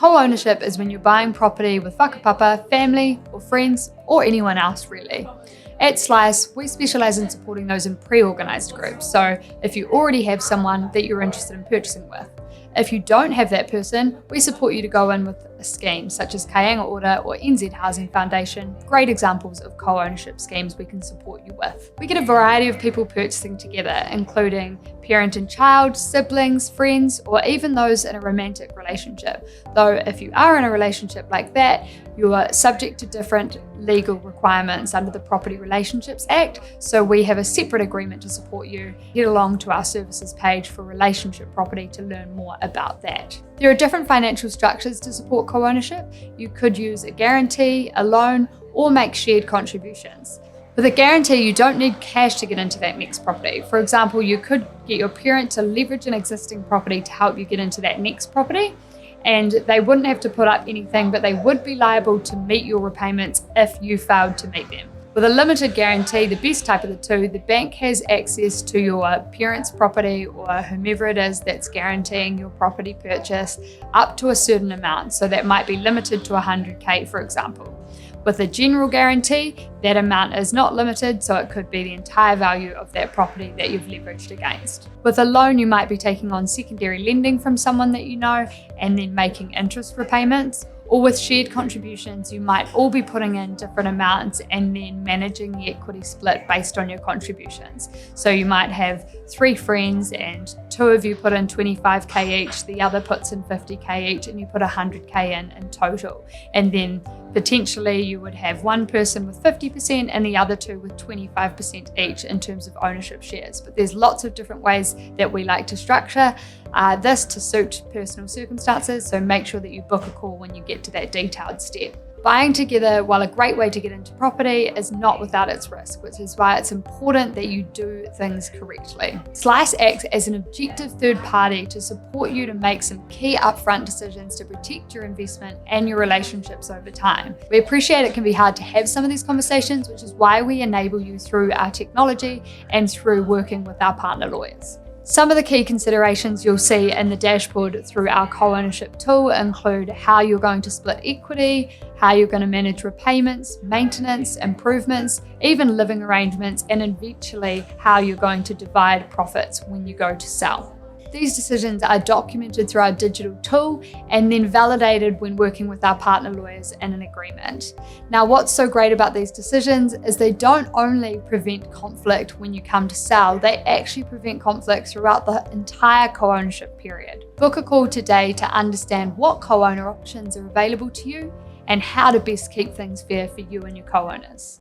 Co-ownership is when you're buying property with whakapapa, family or friends or anyone else really. At Slice, we specialise in supporting those in pre-organised groups, so if you already have someone that you're interested in purchasing with. If you don't have that person, we support you to go in with a scheme such as Kayanga Order or NZ Housing Foundation, great examples of co-ownership schemes we can support you with. We get a variety of people purchasing together, including parent and child, siblings, friends, or even those in a romantic relationship. Though if you are in a relationship like that, you are subject to different legal requirements under the Property Relationships Act, so we have a separate agreement to support you. Head along to our services page for relationship property to learn more about that. There are different financial structures to support co-ownership. You could use a guarantee, a loan, or make shared contributions. With a guarantee, you don't need cash to get into that next property. For example, you could get your parent to leverage an existing property to help you get into that next property, and they wouldn't have to put up anything, but they would be liable to meet your repayments if you failed to meet them. With a limited guarantee, the best type of the two, the bank has access to your parents' property or whomever it is that's guaranteeing your property purchase up to a certain amount. So that might be limited to 100K, for example. With a general guarantee, that amount is not limited, so it could be the entire value of that property that you've leveraged against. With a loan, you might be taking on secondary lending from someone that you know and then making interest repayments. Or with shared contributions, you might all be putting in different amounts and then managing the equity split based on your contributions. So you might have 3 friends and 2 of you put in 25K each, the other puts in 50K each, and you put 100K in total. And then potentially you would have one person with 50% and the other 2 with 25% each in terms of ownership shares. But there's lots of different ways that we like to structure this to suit personal circumstances, so make sure that you book a call when you get to that detailed step. Buying together, while a great way to get into property, is not without its risk, which is why it's important that you do things correctly. Slice acts as an objective third party to support you to make some key upfront decisions to protect your investment and your relationships over time. We appreciate it can be hard to have some of these conversations, which is why we enable you through our technology and through working with our partner lawyers. Some of the key considerations you'll see in the dashboard through our co-ownership tool include how you're going to split equity, how you're going to manage repayments, maintenance, improvements, even living arrangements, and eventually how you're going to divide profits when you go to sell. These decisions are documented through our digital tool and then validated when working with our partner lawyers in an agreement. Now, what's so great about these decisions is they don't only prevent conflict when you come to sell, they actually prevent conflict throughout the entire co-ownership period. Book a call today to understand what co-owner options are available to you and how to best keep things fair for you and your co-owners.